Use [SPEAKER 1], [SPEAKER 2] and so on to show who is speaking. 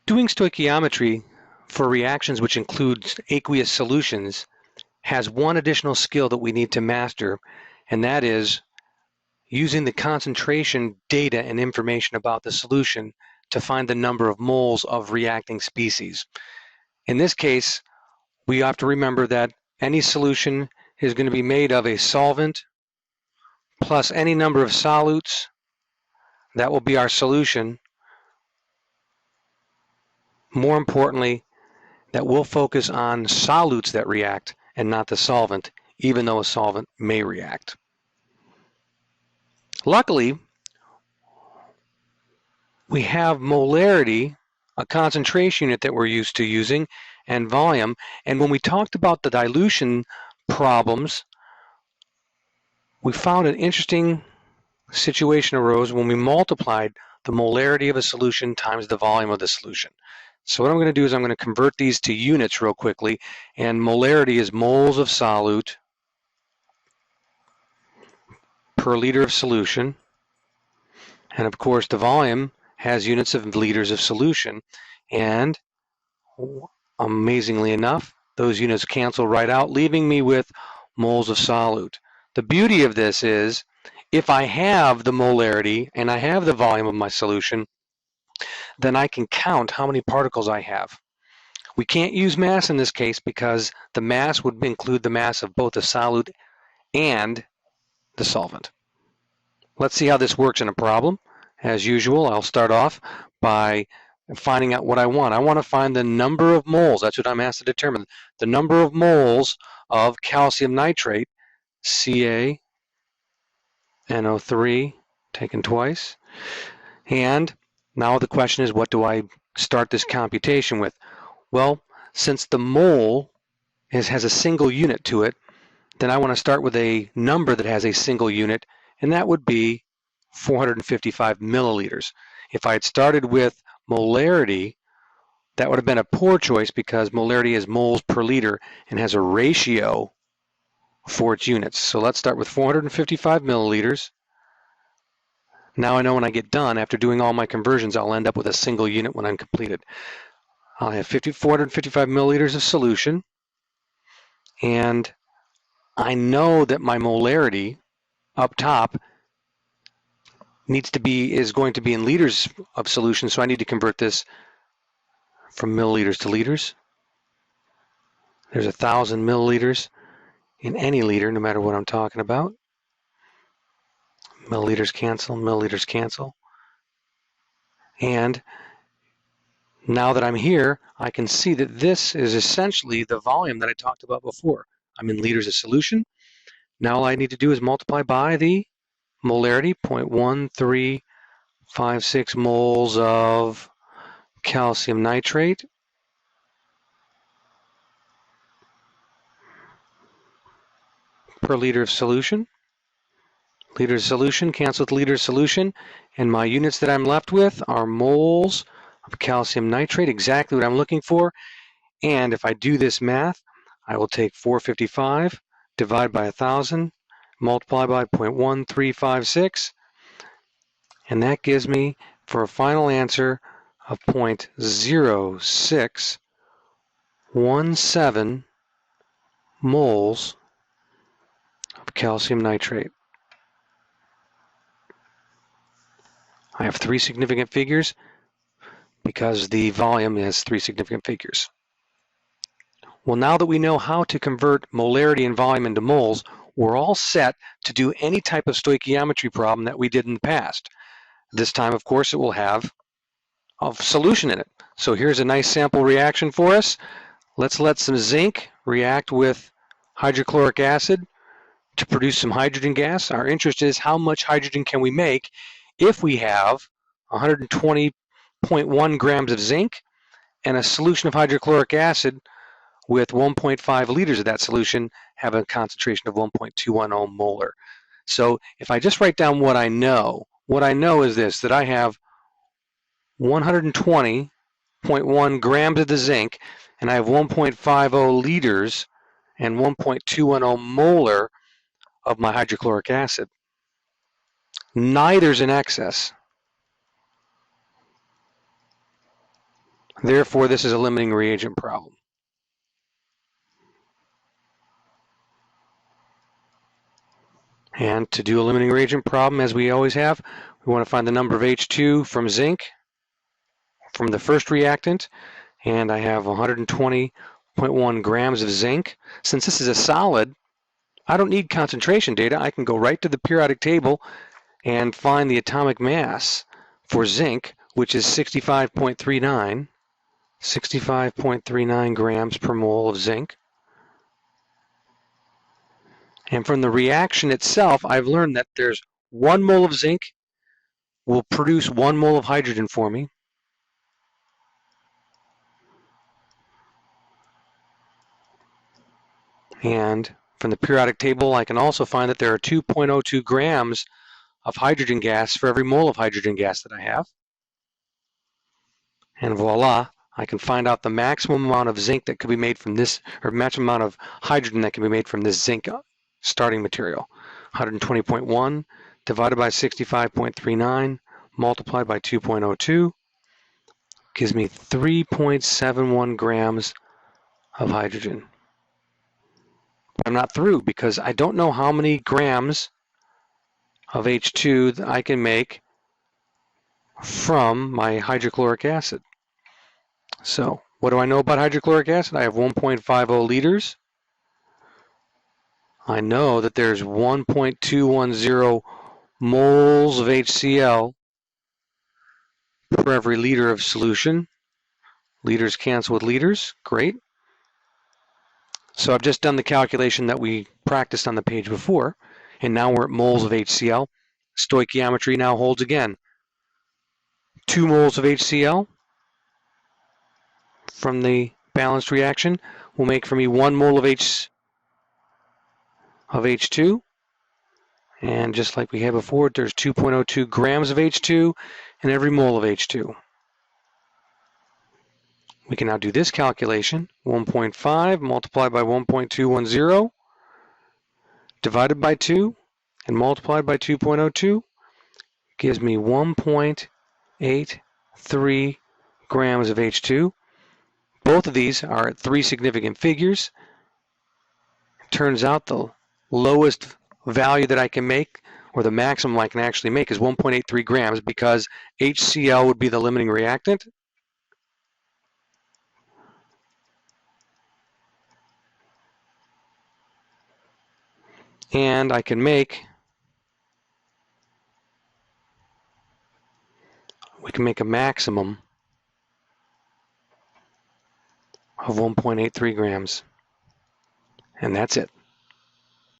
[SPEAKER 1] Doing stoichiometry for reactions which include aqueous solutions has one additional skill that we need to master, and that is using the concentration data and information about the solution to find the number of moles of reacting species. In this case, we have to remember that any solution is going to be made of a solvent plus any number of solutes. That will be our solution. More importantly, that we'll focus on solutes that react and not the solvent, even though a solvent may react. Luckily, we have molarity, a concentration unit that we're used to using, and volume. And when we talked about the dilution problems, we found an interesting situation arose when we multiplied the molarity of a solution times the volume of the solution. So what I'm going to do is I'm going to convert these to units real quickly, and molarity is moles of solute per liter of solution, and of course the volume has units of liters of solution, and amazingly enough, those units cancel right out, leaving me with moles of solute. The beauty of this is, if I have the molarity and I have the volume of my solution, then I can count how many particles I have. We can't use mass in this case because the mass would include the mass of both the solute and the solvent. Let's see how this works in a problem. As usual, I'll start off by finding out what I want. I want to find the number of moles. That's what I'm asked to determine. The number of moles of calcium nitrate, CaNO3, taken twice. And now the question is, what do I start this computation with? Well, since the mole has a single unit to it, then I want to start with a number that has a single unit, and that would be 455 milliliters. If I had started with molarity, that would have been a poor choice because molarity is moles per liter and has a ratio for its units. So let's start with 455 milliliters. Now I know when I get done, after doing all my conversions, I'll end up with a single unit when I'm completed. I'll have 455 milliliters of solution, and I know that my molarity up top is going to be in liters of solution, so I need to convert this from milliliters to liters. There's 1,000 milliliters in any liter, no matter what I'm talking about. Milliliters cancel, milliliters cancel. And now that I'm here, I can see that this is essentially the volume that I talked about before. I'm in liters of solution. Now all I need to do is multiply by the molarity, 0.1356 moles of calcium nitrate per liter of solution. Liter of solution, cancel with liter of solution, and my units that I'm left with are moles of calcium nitrate, exactly what I'm looking for. And if I do this math, I will take 455, divide by 1,000, multiply by 0.1356, and that gives me, for a final answer, of 0.0617 moles of calcium nitrate. I have three significant figures because the volume has three significant figures. Well, now that we know how to convert molarity and volume into moles, we're all set to do any type of stoichiometry problem that we did in the past. This time, of course, it will have a solution in it. So here's a nice sample reaction for us. Let's let some zinc react with hydrochloric acid to produce some hydrogen gas. Our interest is how much hydrogen can we make if we have 120.1 grams of zinc and a solution of hydrochloric acid with 1.5 liters of that solution have a concentration of 1.210 molar. So if I just write down what I know is this, that I have 120.1 grams of the zinc and I have 1.50 liters and 1.210 molar of my hydrochloric acid. Neither's in excess. Therefore, this is a limiting reagent problem. And to do a limiting reagent problem, as we always have, we want to find the number of H2 from zinc from the first reactant, and I have 120.1 grams of zinc. Since this is a solid, I don't need concentration data. I can go right to the periodic table and find the atomic mass for zinc, which is 65.39 grams per mole of zinc. And from the reaction itself, I've learned that there's 1 mole of zinc will produce 1 mole of hydrogen for me. And from the periodic table, I can also find that there are 2.02 grams of hydrogen gas for every mole of hydrogen gas that I have. And voila, I can find out the maximum amount of zinc that could be made from this, or maximum amount of hydrogen that can be made from this zinc starting material. 120.1 divided by 65.39 multiplied by 2.02 gives me 3.71 grams of hydrogen. But I'm not through because I don't know how many grams of H2 that I can make from my hydrochloric acid. So what do I know about hydrochloric acid? I have 1.50 liters. I know that there's 1.210 moles of HCl per every liter of solution. Liters cancel with liters, great. So I've just done the calculation that we practiced on the page before, and now we're at moles of HCl. Stoichiometry now holds again. 2 moles of HCl from the balanced reaction will make for me 1 mole of H2. And just like we had before, there's 2.02 grams of H2 in every mole of H2. We can now do this calculation. 1.5 multiplied by 1.210 divided by 2 and multiplied by 2.02 gives me 1.83 grams of H2. Both of these are at 3 significant figures. Turns out the lowest value that I can make, or the maximum I can actually make, is 1.83 grams because HCl would be the limiting reactant. And I can make, we can make a maximum of 1.83 grams. And that's it.